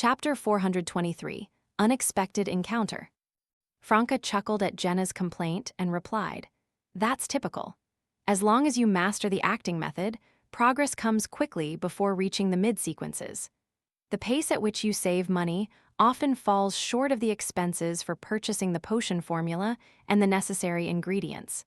Chapter 423, Unexpected Encounter. Franca chuckled at Jenna's complaint and replied, "That's typical. As long as you master the acting method, progress comes quickly before reaching the mid-sequences. The pace at which you save money often falls short of the expenses for purchasing the potion formula and the necessary ingredients.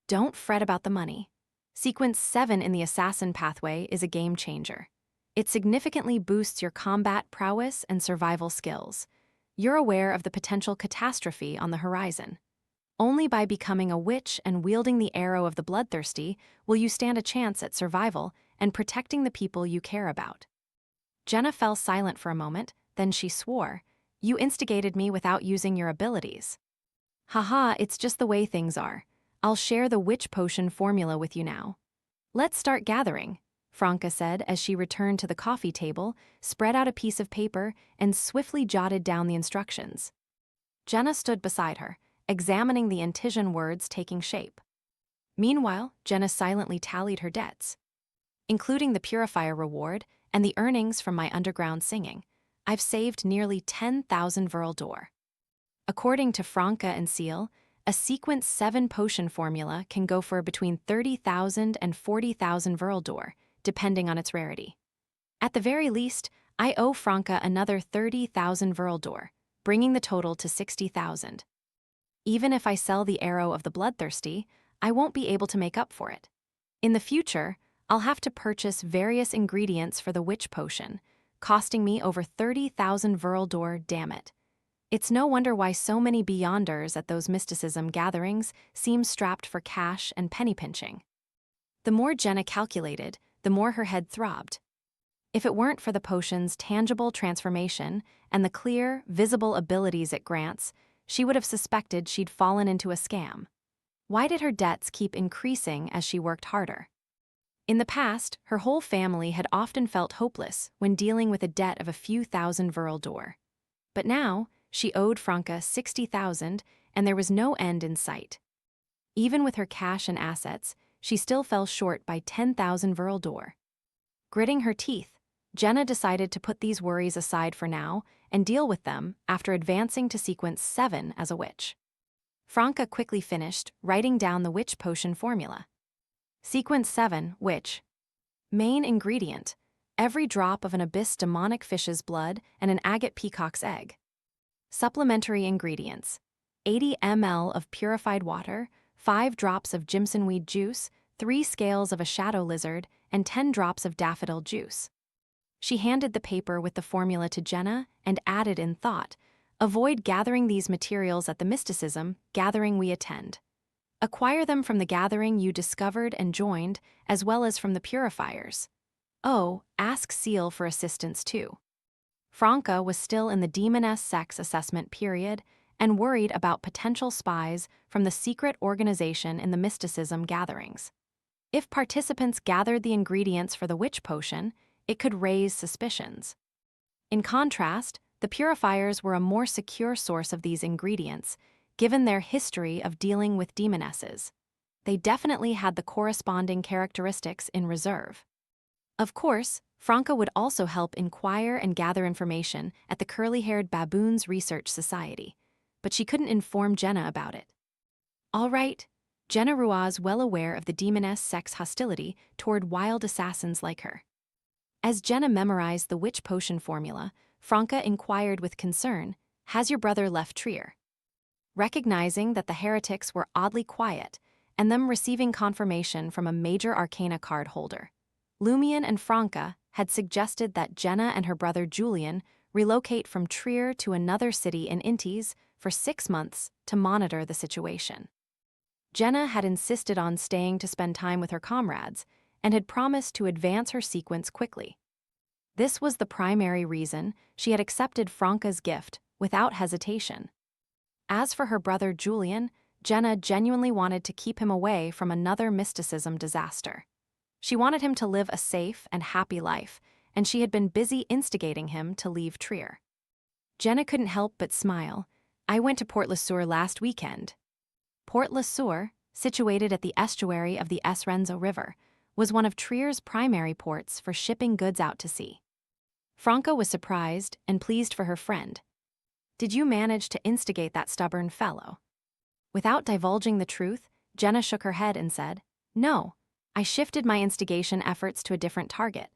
Don't fret about the money. Sequence 7 in the assassin pathway is a game changer. It significantly boosts your combat prowess and survival skills. You're aware of the potential catastrophe on the horizon. Only by becoming a witch and wielding the arrow of the bloodthirsty will you stand a chance at survival and protecting the people you care about." Jenna fell silent for a moment, then she swore, "You instigated me without using your abilities." "Haha, it's just the way things are. I'll share the witch potion formula with you now." "Let's start gathering," Franca said as she returned to the coffee table, spread out a piece of paper, and swiftly jotted down the instructions. Jenna stood beside her, examining the Antisian words taking shape. Meanwhile, Jenna silently tallied her debts. "Including the purifier reward and the earnings from my underground singing, I've saved nearly 10,000 Verl d'Or. According to Franca and Seal, a Sequence 7 potion formula can go for between 30,000 and 40,000 Verl d'Or, depending on its rarity. At the very least, I owe Franca another 30,000 Verl d'Or, bringing the total to 60,000. Even if I sell the arrow of the bloodthirsty, I won't be able to make up for it. In the future, I'll have to purchase various ingredients for the witch potion, costing me over 30,000 Verl d'Or, damn it. It's no wonder why so many Beyonders at those mysticism gatherings seem strapped for cash and penny pinching." The more Jenna calculated, the more her head throbbed. If it weren't for the potion's tangible transformation and the clear, visible abilities it grants, she would have suspected she'd fallen into a scam. Why did her debts keep increasing as she worked harder? In the past, her whole family had often felt hopeless when dealing with a debt of a few thousand Verl d'Or. But now, she owed Franca 60,000, and there was no end in sight. Even with her cash and assets, she still fell short by 10,000 Verl d'Or. Gritting her teeth, Jenna decided to put these worries aside for now and deal with them after advancing to Sequence 7 as a witch. Franca quickly finished, writing down the witch potion formula. Sequence 7, Witch. Main ingredient: every drop of an abyss demonic fish's blood and an agate peacock's egg. Supplementary ingredients: 80 ml of purified water, 5 drops of jimsonweed juice, 3 scales of a shadow lizard, and 10 drops of daffodil juice. She handed the paper with the formula to Jenna and added in thought, "Avoid gathering these materials at the mysticism gathering we attend. Acquire them from the gathering you discovered and joined, as well as from the purifiers. Oh, ask Seal for assistance too." Franca was still in the demoness sex assessment period and worried about potential spies from the secret organization in the mysticism gatherings. If participants gathered the ingredients for the witch potion, it could raise suspicions. In contrast, the purifiers were a more secure source of these ingredients, given their history of dealing with demonesses. They definitely had the corresponding characteristics in reserve. Of course, Franca would also help inquire and gather information at the Curly-Haired Baboons Research Society, but she couldn't inform Jenna about it. All right, Jenna Ruaz well aware of the demoness sex hostility toward wild assassins like her. As Jenna memorized the witch potion formula, Franca inquired with concern, "Has your brother left Trier?" Recognizing that the heretics were oddly quiet, and them receiving confirmation from a major arcana card holder, Lumion and Franca had suggested that Jenna and her brother Julian relocate from Trier to another city in Intis for 6 months to monitor the situation. Jenna had insisted on staying to spend time with her comrades and had promised to advance her sequence quickly. This was the primary reason she had accepted Franca's gift without hesitation. As for her brother Julian, Jenna genuinely wanted to keep him away from another mysticism disaster. She wanted him to live a safe and happy life, and she had been busy instigating him to leave Trier. Jenna couldn't help but smile. "I went to Port Le Sueur last weekend." Port Le Sueur, situated at the estuary of the Esrenzo River, was one of Trier's primary ports for shipping goods out to sea. Franca was surprised and pleased for her friend. "Did you manage to instigate that stubborn fellow?" Without divulging the truth, Jenna shook her head and said, "No, I shifted my instigation efforts to a different target.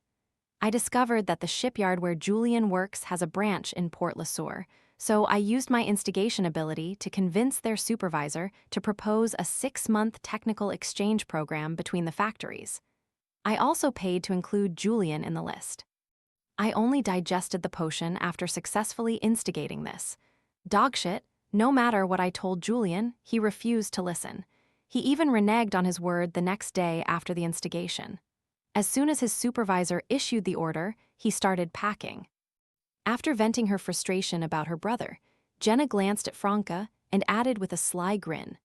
I discovered that the shipyard where Julian works has a branch in Port LeSueur, so I used my instigation ability to convince their supervisor to propose a 6-month technical exchange program between the factories. I also paid to include Julian in the list. I only digested the potion after successfully instigating this. Dogshit, no matter what I told Julian, he refused to listen. He even reneged on his word the next day after the instigation. As soon as his supervisor issued the order, he started packing." After venting her frustration about her brother, Jenna glanced at Franca and added with a sly grin,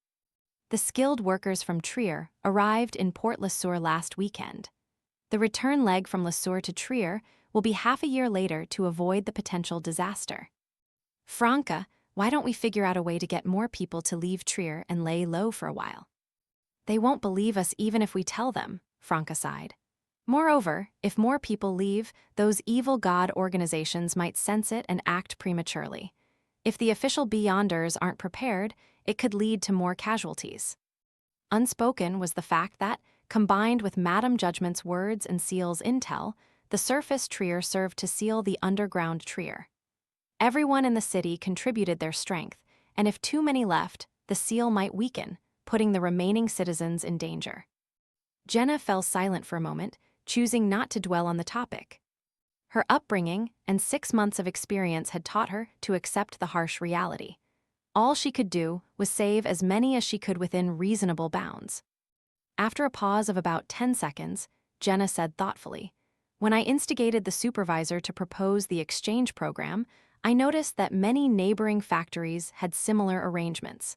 "The skilled workers from Trier arrived in Port LeSueur last weekend. The return leg from LeSueur to Trier will be half a year later to avoid the potential disaster. Franca, why don't we figure out a way to get more people to leave Trier and lay low for a while?" "They won't believe us even if we tell them," Franca sighed. "Moreover, if more people leave, those evil god organizations might sense it and act prematurely. If the official Beyonders aren't prepared, it could lead to more casualties." Unspoken was the fact that, combined with Madame Judgment's words and Seal's intel, the surface Trier served to seal the underground Trier. Everyone in the city contributed their strength, and if too many left, the seal might weaken, putting the remaining citizens in danger. Jenna fell silent for a moment, choosing not to dwell on the topic. Her upbringing and 6 months of experience had taught her to accept the harsh reality. All she could do was save as many as she could within reasonable bounds. After a pause of about 10 seconds, Jenna said thoughtfully, "When I instigated the supervisor to propose the exchange program, I noticed that many neighboring factories had similar arrangements.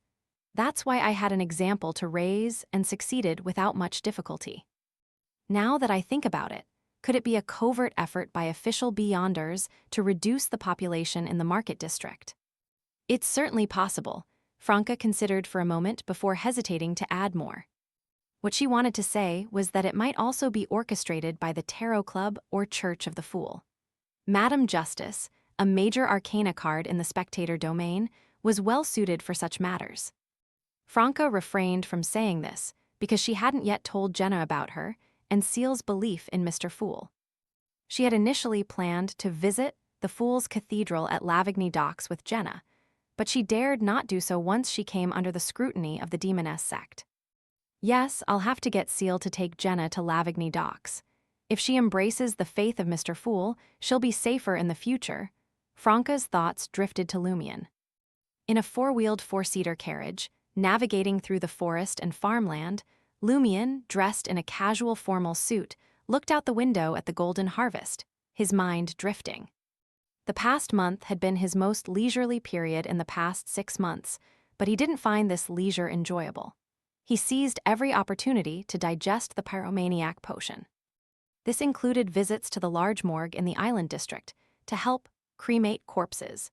That's why I had an example to raise and succeeded without much difficulty. Now that I think about it, could it be a covert effort by official Beyonders to reduce the population in the market district?" "It's certainly possible," Franca considered for a moment before hesitating to add more. What she wanted to say was that it might also be orchestrated by the Tarot Club or Church of the Fool. Madame Justice, a major arcana card in the spectator domain, was well suited for such matters. Franca refrained from saying this because she hadn't yet told Jenna about her and Seal's belief in Mr. Fool. She had initially planned to visit the Fool's Cathedral at Lavigny Docks with Jenna, but she dared not do so once she came under the scrutiny of the Demoness sect. "Yes, I'll have to get Seal to take Jenna to Lavigny Docks. If she embraces the faith of Mr. Fool, she'll be safer in the future." Franca's thoughts drifted to Lumion. In a 4-wheeled 4-seater carriage, navigating through the forest and farmland, Lumion, dressed in a casual formal suit, looked out the window at the golden harvest, his mind drifting. The past month had been his most leisurely period in the past 6 months, but he didn't find this leisure enjoyable. He seized every opportunity to digest the pyromaniac potion. This included visits to the large morgue in the Island District to help cremate corpses,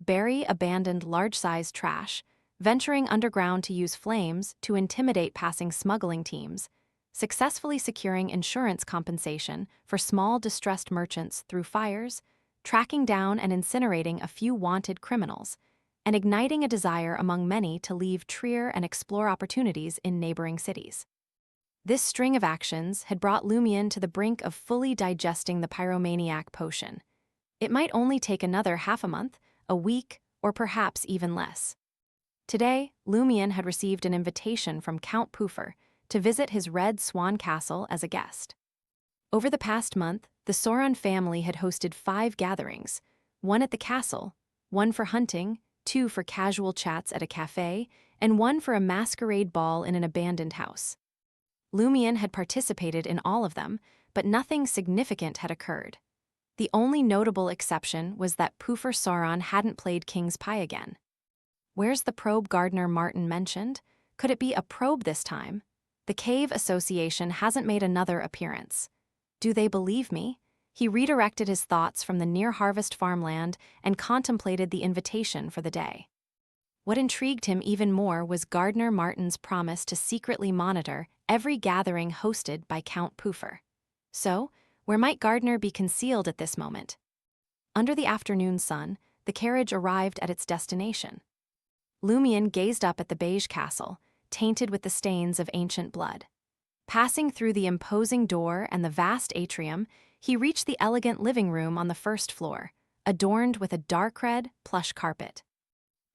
bury abandoned large-sized trash, venturing underground to use flames to intimidate passing smuggling teams, successfully securing insurance compensation for small distressed merchants through fires, tracking down and incinerating a few wanted criminals, and igniting a desire among many to leave Trier and explore opportunities in neighboring cities. This string of actions had brought Lumion to the brink of fully digesting the pyromaniac potion. It might only take another half a month, a week, or perhaps even less. Today, Lumion had received an invitation from Count Puffer to visit his Red Swan Castle as a guest. Over the past month, the Sauron family had hosted 5 gatherings, one at the castle, one for hunting, 2 for casual chats at a cafe, and 1 for a masquerade ball in an abandoned house. Lumion had participated in all of them, but nothing significant had occurred. The only notable exception was that Puffer Sauron hadn't played King's Pie again. Where's the probe Gardner Martin mentioned? Could it be a probe this time? The Cave Association hasn't made another appearance. Do they believe me? He redirected his thoughts from the near-harvest farmland and contemplated the invitation for the day. What intrigued him even more was Gardner Martin's promise to secretly monitor every gathering hosted by Count Puffer. So, where might Gardner be concealed at this moment? Under the afternoon sun, the carriage arrived at its destination. Lumion gazed up at the beige castle, tainted with the stains of ancient blood. Passing through the imposing door and the vast atrium, he reached the elegant living room on the first floor, adorned with a dark red, plush carpet.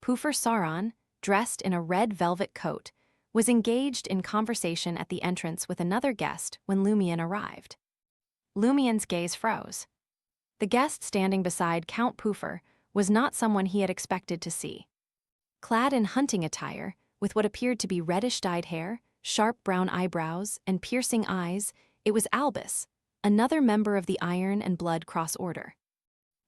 Pufur Saran, dressed in a red velvet coat, was engaged in conversation at the entrance with another guest when Lumion arrived. Lumion's gaze froze. The guest standing beside Count Pufur was not someone he had expected to see. Clad in hunting attire, with what appeared to be reddish-dyed hair, sharp brown eyebrows, and piercing eyes, it was Albus, another member of the Iron and Blood Cross Order.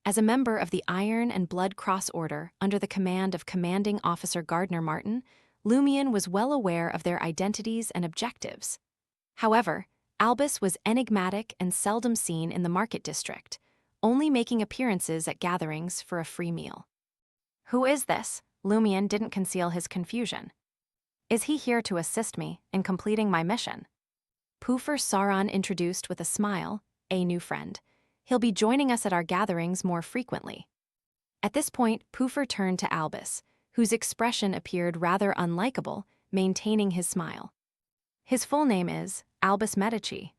As a member of the Iron and Blood Cross Order under the command of Commanding Officer Gardner Martin, Lumion was well aware of their identities and objectives. However, Albus was enigmatic and seldom seen in the market district, only making appearances at gatherings for a free meal. "Who is this?" Lumion didn't conceal his confusion. "Is he here to assist me in completing my mission?" Pufur Saran introduced with a smile, "A new friend. He'll be joining us at our gatherings more frequently." At this point, Pufur turned to Albus, whose expression appeared rather unlikable, maintaining his smile. "His full name is Albus Medici,"